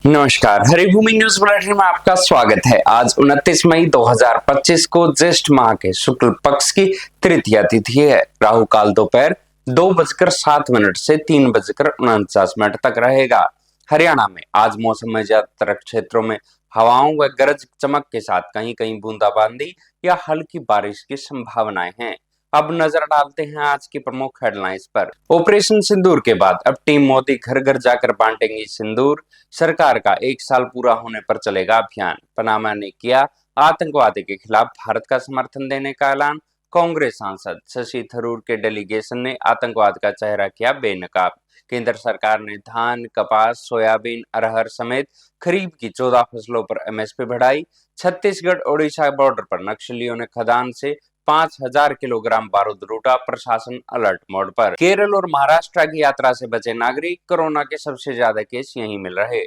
नमस्कार, Haribhoomi news bulletin में आपका स्वागत है। आज 29 मई 2025 को ज्येष्ठ माह के शुक्ल पक्ष की तृतीया तिथि है। राहु काल दोपहर 2:07 से 3:49 तक रहेगा। हरियाणा में आज मौसम में ज्यादातर क्षेत्रों में हवाओं व गरज चमक के साथ कहीं कहीं बूंदाबांदी या हल्की बारिश की संभावनाएं हैं। अब नजर डालते हैं आज की प्रमुख हेडलाइंस पर। ऑपरेशन सिंदूर के बाद अब टीम मोदी घर घर जाकर बांटेंगी सिंदूर। सरकार का 1 साल पूरा होने पर चलेगा अभियान। पनामा ने किया आतंकवादी के खिलाफ भारत का समर्थन देने का ऐलान। कांग्रेस सांसद शशि थरूर के डेलीगेशन ने आतंकवाद का चेहरा किया बेनकाब। केंद्र सरकार ने धान, कपास, सोयाबीन, अरहर समेत खरीफ की 14 फसलों पर एमएसपी बढ़ाई। छत्तीसगढ़ ओडिशा बॉर्डर पर नक्सलियों ने खदान से 5,000 किलोग्राम बारूद लूटा। प्रशासन अलर्ट मोड पर। केरल और महाराष्ट्र की यात्रा से बचे नागरिक। कोरोना के सबसे ज्यादा केस यहीं मिल रहे।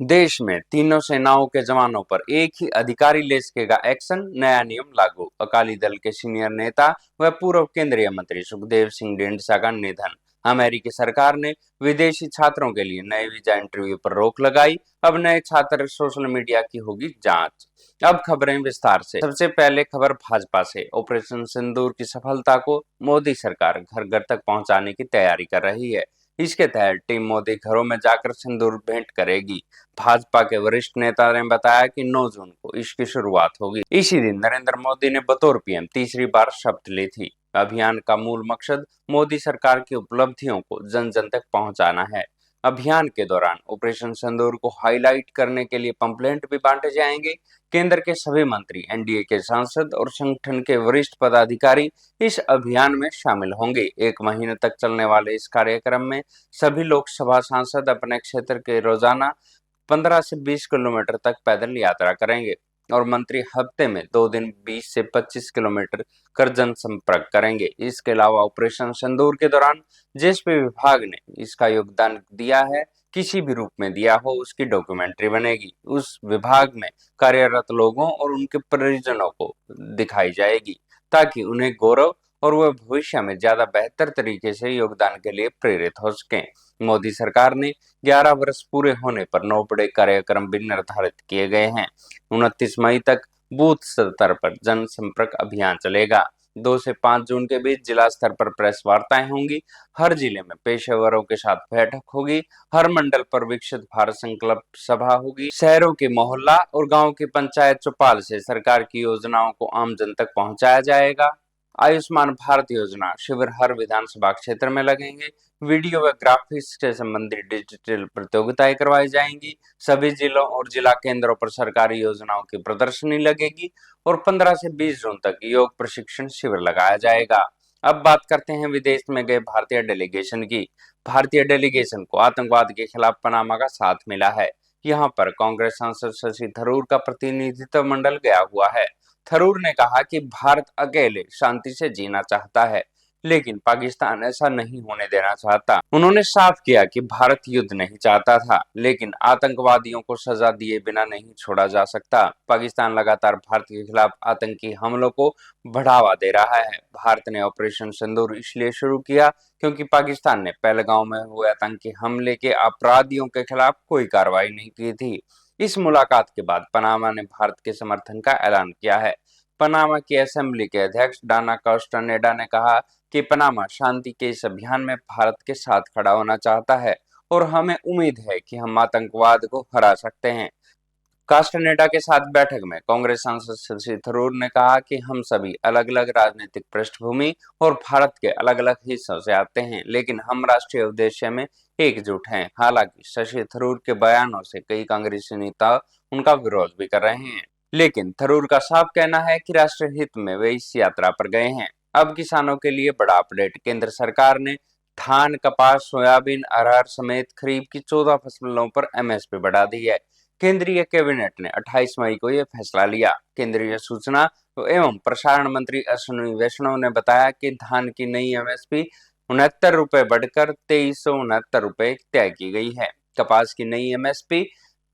देश में तीनों सेनाओं के जवानों पर एक ही अधिकारी ले सकेगा एक्शन। नया नियम लागू। अकाली दल के सीनियर नेता व पूर्व केंद्रीय मंत्री सुखदेव सिंह ढींडसा का निधन। अमेरिकी सरकार ने विदेशी छात्रों के लिए नए वीजा इंटरव्यू पर रोक लगाई। अब नए छात्र सोशल मीडिया की होगी जांच। अब खबरें विस्तार से। सबसे पहले खबर भाजपा से। ऑपरेशन सिंदूर की सफलता को मोदी सरकार घर घर तक पहुंचाने की तैयारी कर रही है। इसके तहत टीम मोदी घरों में जाकर सिंदूर भेंट करेगी। भाजपा के वरिष्ठ नेता ने बताया कि 9 जून को इसकी शुरुआत होगी। इसी दिन नरेंद्र मोदी ने बतौर पीएम तीसरी बार शपथ ली थी। अभियान का मूल मकसद मोदी सरकार की उपलब्धियों को जन जन तक पहुंचाना है। अभियान के दौरान ऑपरेशन सिंदूर को हाईलाइट करने के लिए पंपलेट भी बांटे जाएंगे। केंद्र के सभी मंत्री, एनडीए के सांसद और संगठन के वरिष्ठ पदाधिकारी इस अभियान में शामिल होंगे। 1 महीने तक चलने वाले इस कार्यक्रम में सभी लोकसभा सांसद अपने क्षेत्र के रोजाना 15 से 20 किलोमीटर तक पैदल यात्रा करेंगे और मंत्री हफ्ते में 2 दिन 20 से 25 किलोमीटर कर जनसंपर्क करेंगे। इसके अलावा ऑपरेशन सिंदूर के दौरान जिस भी विभाग ने इसका योगदान दिया है, किसी भी रूप में दिया हो, उसकी डॉक्यूमेंट्री बनेगी। उस विभाग में कार्यरत लोगों और उनके परिजनों को दिखाई जाएगी ताकि उन्हें गौरव और वह भविष्य में ज्यादा बेहतर तरीके से योगदान के लिए प्रेरित हो सकें। मोदी सरकार ने 11 वर्ष पूरे होने पर 9 बड़े कार्यक्रम भी निर्धारित किए गए हैं। 29 मई तक बूथ स्तर पर जनसंपर्क अभियान चलेगा। 2 से 5 जून के बीच जिला स्तर पर प्रेस वार्ताएं होंगी। हर जिले में पेशेवरों के साथ बैठक होगी। हर मंडल पर विकसित भारत संकल्प सभा होगी। शहरों के मोहल्ला और गांव की पंचायत चौपाल से सरकार की योजनाओं को आम जन तक पहुंचाया जाएगा। आयुष्मान भारत योजना शिविर हर विधानसभा क्षेत्र में लगेंगे। वीडियो व ग्राफिक्स से संबंधित डिजिटल प्रतियोगिताएं करवाई जाएंगी। सभी जिलों और जिला केंद्रों पर सरकारी योजनाओं की प्रदर्शनी लगेगी और 15 से 20 जून तक योग प्रशिक्षण शिविर लगाया जाएगा। अब बात करते हैं विदेश में गए भारतीय डेलीगेशन की। भारतीय डेलीगेशन को आतंकवाद के खिलाफ पनामा का साथ मिला है। यहाँ पर कांग्रेस सांसद शशि थरूर का प्रतिनिधित्व मंडल गया हुआ है। थरूर ने कहा कि भारत अकेले शांति से जीना चाहता है, लेकिन पाकिस्तान ऐसा नहीं होने देना चाहता। उन्होंने साफ किया कि भारत युद्ध नहीं चाहता था, लेकिन आतंकवादियों को सजा दिए बिना नहीं छोड़ा जा सकता। पाकिस्तान लगातार भारत के खिलाफ आतंकी हमलों को बढ़ावा दे रहा है। भारत ने ऑपरेशन सिंदूर इसलिए शुरू किया क्योंकि पाकिस्तान ने पहलगांव में हुए आतंकी हमले के अपराधियों के खिलाफ कोई कार्रवाई नहीं की थी। इस मुलाकात के बाद पनामा ने भारत के समर्थन का ऐलान किया है। पनामा की असेंबली के अध्यक्ष डाना कास्टानेडा ने कहा कि पनामा शांति के इस अभियान में भारत के साथ खड़ा होना चाहता है और हमें उम्मीद है कि हम आतंकवाद को हरा सकते हैं। कास्टानेडा के साथ बैठक में कांग्रेस सांसद शशि थरूर ने कहा कि हम सभी अलग अलग राजनीतिक पृष्ठभूमि और भारत के अलग अलग हिस्सों से आते हैं, लेकिन हम राष्ट्रीय उद्देश्य में एकजुट हैं। हालांकि शशि थरूर के बयानों से कई कांग्रेसी नेता उनका विरोध भी कर रहे हैं, लेकिन थरूर का साफ कहना है कि राष्ट्रीय हित में वे इस यात्रा पर गए हैं। अब किसानों के लिए बड़ा अपडेट। केंद्र सरकार ने धान, कपास, सोयाबीन, अरहर समेत खरीफ की 14 फसलों पर एमएसपी बढ़ा दी है। केंद्रीय कैबिनेट ने 28 मई को यह फैसला लिया। केंद्रीय सूचना एवं प्रसारण मंत्री अश्विनी वैष्णव ने बताया कि धान की नई एमएसपी 69 रुपए बढ़कर 2369 रुपए तय की गई है। कपास की नई एमएसपी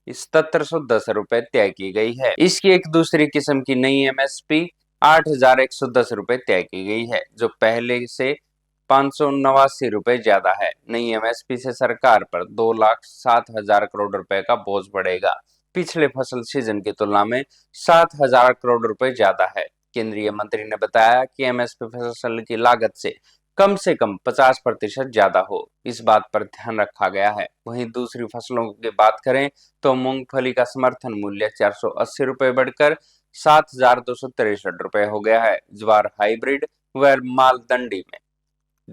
7710 रुपए तय की गई है। इसकी एक दूसरी किस्म की नई एमएसपी 8110 रुपए तय की गई है, जो पहले से ₹589 ज्यादा है। नई एमएसपी से सरकार पर 2,07,000 करोड़ रुपए का बोझ बढ़ेगा। पिछले फसल सीजन की तुलना में 7,000 करोड़ रुपए ज्यादा है। केंद्रीय मंत्री ने बताया कि एमएसपी फसल की लागत से कम 50% ज्यादा हो, इस बात पर ध्यान रखा गया है। वहीं दूसरी फसलों की बात करें तो मूंगफली का समर्थन मूल्य ₹480 बढ़कर ₹7,263 हो गया है। ज्वार हाइब्रिड व मालदंडी में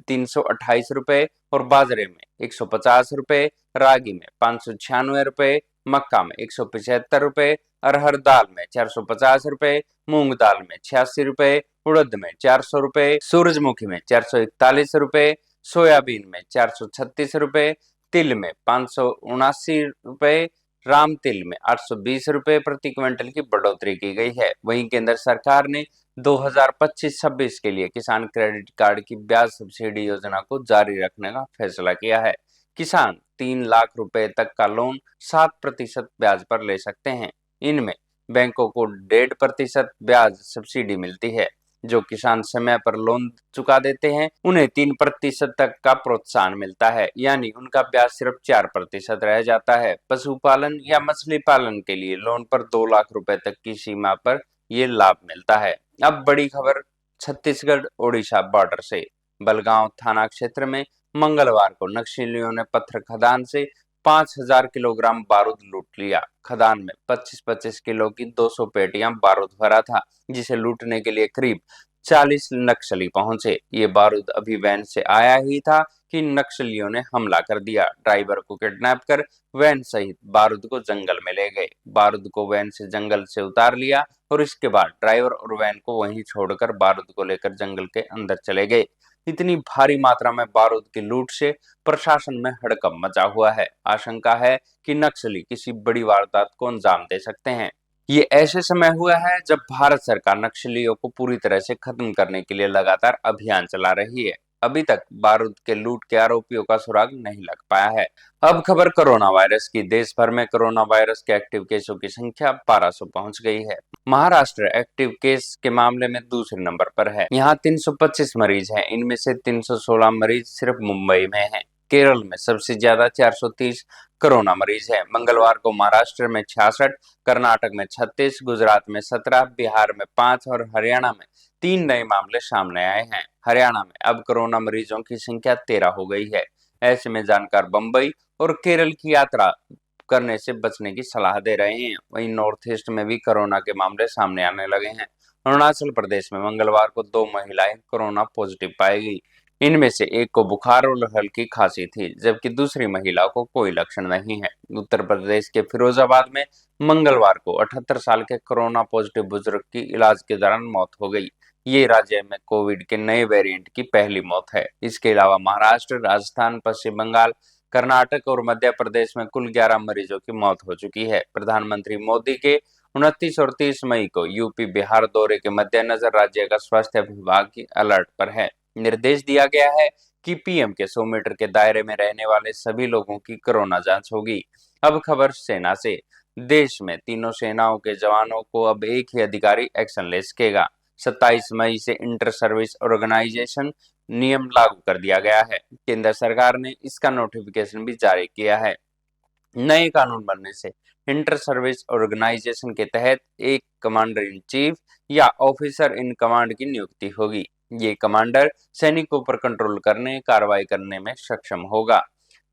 ₹328 और बाजरे में ₹150, रागी में ₹596, मक्का में ₹175, अरहर दाल में ₹450, मूंग दाल में ₹86, उड़द में ₹400, सूरजमुखी में ₹441, सोयाबीन में ₹436, तिल में ₹579, राम तिल में ₹820 प्रति क्विंटल की बढ़ोतरी की गई है। वहीं केंद्र सरकार ने 2025-26 के लिए किसान क्रेडिट कार्ड की ब्याज सब्सिडी योजना को जारी रखने का फैसला किया है। किसान 3 लाख रुपए तक का लोन 7% ब्याज पर ले सकते हैं। इनमें बैंकों को 1.5% ब्याज सब्सिडी मिलती है। जो किसान समय पर लोन चुका देते हैं उन्हें 3% तक का प्रोत्साहन मिलता है, यानी उनका ब्याज सिर्फ 4% रह जाता है। पशुपालन या मछली पालन के लिए लोन पर 2 लाख रुपए तक की सीमा पर ये लाभ मिलता है। अब बड़ी खबर छत्तीसगढ़ ओडिशा बॉर्डर से। बलगांव थाना क्षेत्र में मंगलवार को नक्सलियों ने पत्थर खदान से 5,000 किलोग्राम बारूद लूट लिया। खदान में 25-25 किलो की 200 पेटियां बारूद भरा था, जिसे लूटने के लिए करीब 40 नक्सली पहुंचे। ये बारूद अभी वैन से आया ही था कि नक्सलियों ने हमला कर दिया। ड्राइवर को किडनैप कर वैन सहित बारूद को जंगल में ले गए। बारूद को वैन से जंगल से उतार लिया और इसके बाद ड्राइवर और वैन को वहीं छोड़कर बारूद को लेकर जंगल के अंदर चले गए। इतनी भारी मात्रा में बारूद की लूट से प्रशासन में हड़कंप मचा हुआ है। आशंका है कि नक्सली किसी बड़ी वारदात को अंजाम दे सकते हैं। ये ऐसे समय हुआ है जब भारत सरकार नक्सलियों को पूरी तरह से खत्म करने के लिए लगातार अभियान चला रही है। अभी तक बारूद के लूट के आरोपियों का सुराग नहीं लग पाया है। अब खबर कोरोना वायरस की। देश भर में कोरोना वायरस के एक्टिव केसों की संख्या 1200 पहुंच गई है। महाराष्ट्र एक्टिव केस के मामले में दूसरे नंबर पर है। यहाँ 325 मरीज हैं। इनमें से 316 मरीज सिर्फ मुंबई में हैं। केरल में सबसे ज्यादा 430 कोरोना मरीज हैं। मंगलवार को महाराष्ट्र में 66, कर्नाटक में 36, गुजरात में 17, बिहार में 5 और हरियाणा में 3 नए मामले सामने आए हैं। हरियाणा में अब कोरोना मरीजों की संख्या 13 हो गई है। ऐसे में जानकार बंबई और केरल की यात्रा करने से बचने की सलाह दे रहे हैं। वहीं नॉर्थ ईस्ट में भी कोरोना के मामले सामने आने लगे हैं। अरुणाचल प्रदेश में मंगलवार को 2 महिलाएं कोरोना पॉजिटिव पाई गई। इनमें से एक को बुखार और हल्की खांसी थी, जबकि दूसरी महिला को कोई लक्षण नहीं है। उत्तर प्रदेश के फिरोजाबाद में मंगलवार को 78 साल के कोरोना पॉजिटिव बुजुर्ग की इलाज के दौरान मौत हो गई। ये राज्य में कोविड के नए वेरिएंट की पहली मौत है। इसके अलावा महाराष्ट्र, राजस्थान, पश्चिम बंगाल, कर्नाटक और मध्य प्रदेश में कुल 11 मरीजों की मौत हो चुकी है। प्रधानमंत्री मोदी के 29 और 30 मई को यूपी बिहार दौरे के मद्देनजर राज्य का स्वास्थ्य विभाग की अलर्ट पर है। निर्देश दिया गया है कि पीएम के 100 मीटर के दायरे में रहने वाले सभी लोगों की कोरोना जांच होगी। अब खबर सेना से। देश में तीनों सेनाओं के जवानों को अब एक ही अधिकारी एक्शन ले सकेगा। 27 मई से इंटर सर्विस ऑर्गेनाइजेशन नियम लागू कर दिया गया है। केंद्र सरकार ने इसका नोटिफिकेशन भी जारी किया है। नए कानून बनने से इंटर सर्विस ऑर्गेनाइजेशन के तहत एक कमांडर इन चीफ या ऑफिसर इन कमांड की नियुक्ति होगी। ये कमांडर सैनिकों पर कंट्रोल करने, कार्रवाई करने में सक्षम होगा।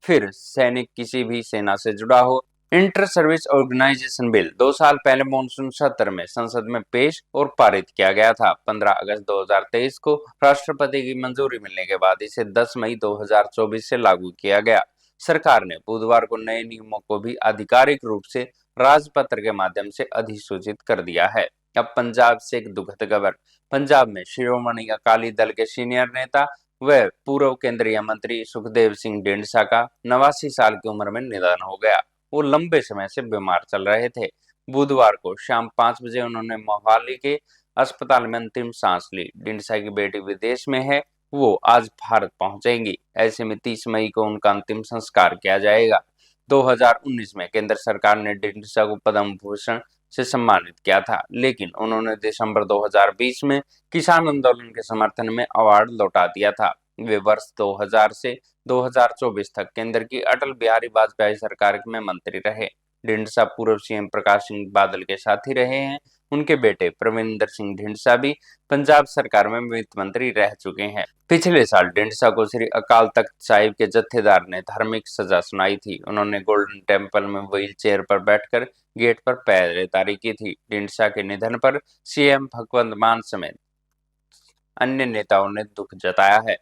फिर सैनिक किसी भी सेना से जुड़ा हो। इंटर सर्विस ऑर्गेनाइजेशन बिल 2 साल पहले मॉनसून सत्र में संसद में पेश और पारित किया गया था। 15 अगस्त 2023 को राष्ट्रपति की मंजूरी मिलने के बाद इसे 10 मई 2024 से लागू किया गया। सरकार ने बुधवार को नए नियमों को भी आधिकारिक रूप से राजपत्र के माध्यम से अधिसूचित कर दिया है। अब पंजाब से एक दुखद खबर। पंजाब में शिरोमणि अकाली दल के सीनियर नेता व पूर्व केंद्रीय मंत्री सुखदेव सिंह ढींडसा का 89 साल की उम्र में निधन हो गया। वो लंबे समय से बीमार चल रहे थे। बुधवार को शाम 5 बजे उन्होंने मोहाली के अस्पताल में अंतिम सांस ली। ढींडसा की बेटी विदेश में है, वो आज भारत पहुंचेंगी। ऐसे में 30 मई को उनका अंतिम संस्कार किया जाएगा। 2019 में केंद्र सरकार ने ढींडसा को पद्म भूषण से सम्मानित किया था, लेकिन उन्होंने दिसंबर 2020 में किसान आंदोलन के समर्थन में अवार्ड लौटा दिया था। वे वर्ष 2000 से 2024 तक केंद्र की अटल बिहारी वाजपेयी सरकार में मंत्री रहे। ढींडसा पूर्व सीएम प्रकाश सिंह बादल के साथ ही रहे हैं। उनके बेटे प्रविंदर सिंह ढींडसा भी पंजाब सरकार में वित्त मंत्री रह चुके हैं। पिछले साल ढींडसा को श्री अकाल तख्त साहिब के जत्थेदार ने धार्मिक सजा सुनाई थी। उन्होंने गोल्डन टेम्पल में व्हील चेयर पर बैठकर गेट पर पहरेदारी की थी। ढींडसा के निधन पर सीएम भगवंत मान समेत अन्य नेताओं ने दुख जताया है।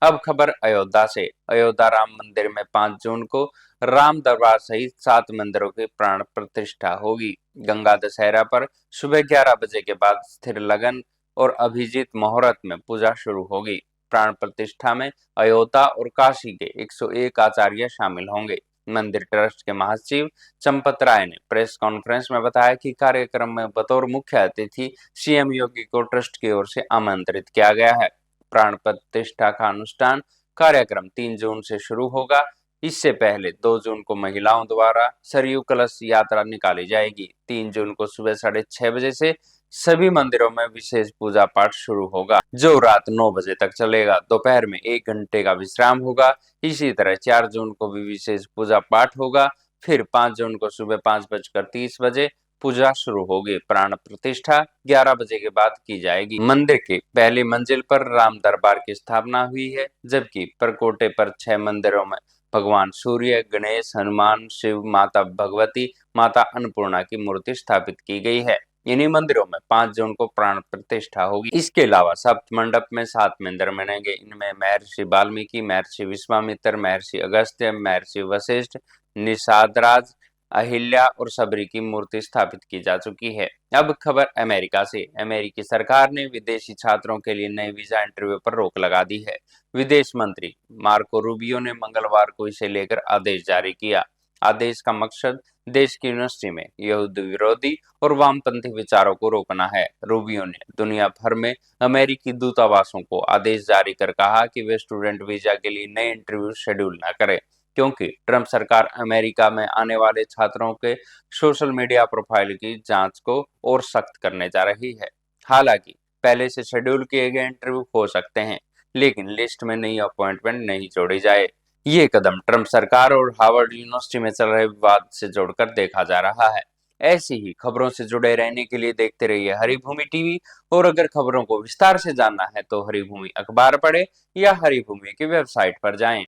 अब खबर अयोध्या से। अयोध्या राम मंदिर में 5 जून को राम दरबार सहित 7 मंदिरों की प्राण प्रतिष्ठा होगी। गंगा दशहरा पर सुबह 11 बजे के बाद स्थिर लगन और अभिजीत मुहूर्त में पूजा शुरू होगी। प्राण प्रतिष्ठा में अयोध्या और काशी के 101 आचार्य शामिल होंगे। मंदिर ट्रस्ट के महासचिव चंपत राय ने प्रेस कॉन्फ्रेंस में बताया कि कार्यक्रम में बतौर मुख्य अतिथि सीएम योगी को ट्रस्ट की ओर से आमंत्रित किया गया है। प्राण प्रतिष्ठा का अनुष्ठान कार्यक्रम 3 जून से शुरू होगा। इससे पहले 2 जून को महिलाओं द्वारा सरयू कलश यात्रा निकाली जाएगी। 3 जून को सुबह 6:30 बजे से सभी मंदिरों में विशेष पूजा पाठ शुरू होगा, जो रात 9 बजे तक चलेगा। दोपहर में 1 घंटे का विश्राम होगा। इसी तरह 4 जून को भी विशेष पूजा पाठ होगा। फिर 5 जून को सुबह 5:30 बजे पूजा शुरू होगी। प्राण प्रतिष्ठा 11 बजे के बाद की जाएगी। मंदिर के पहली मंजिल पर राम दरबार की स्थापना हुई है, जबकि परकोटे पर 6 मंदिरों में भगवान सूर्य, गणेश, हनुमान, शिव, माता भगवती, माता अन्नपूर्णा की मूर्ति स्थापित की गई है। इन्हीं मंदिरों में 5 जून को प्राण प्रतिष्ठा होगी। इसके अलावा सप्त मंडप में 7 मंदिर बनेंगे। इनमें महर्षि वाल्मीकि, महर्षि विश्वामित्र, महर्षि अगस्त्य, महर्षि वशिष्ठ, निषादराज, अहिल्या और सबरी की मूर्ति स्थापित की जा चुकी है। अब खबर अमेरिका से। अमेरिकी सरकार ने विदेशी छात्रों के लिए नए वीजा इंटरव्यू पर रोक लगा दी है। विदेश मंत्री मार्को रूबियो ने मंगलवार को इसे लेकर आदेश जारी किया। आदेश का मकसद देश की यूनिवर्सिटी में यहूदी विरोधी और वामपंथी विचारों को रोकना है। रूबियो ने दुनिया भर में अमेरिकी दूतावासों को आदेश जारी कर कहा कि वे स्टूडेंट वीजा के लिए नए इंटरव्यू शेड्यूल न करें, क्योंकि ट्रंप सरकार अमेरिका में आने वाले छात्रों के सोशल मीडिया प्रोफाइल की जांच को और सख्त करने जा रही है। हालांकि पहले से शेड्यूल किए गए इंटरव्यू हो सकते हैं, लेकिन लिस्ट में नई अपॉइंटमेंट नहीं जोड़ी जाए। ये कदम ट्रंप सरकार और हार्वर्ड यूनिवर्सिटी में चल रहे विवाद से जोड़कर देखा जा रहा है। ऐसी ही खबरों से जुड़े रहने के लिए देखते रहिए हरिभूमि टीवी। और अगर खबरों को विस्तार से जानना है तो हरिभूमि अखबार पढ़े या हरिभूमि की वेबसाइट पर जाएं।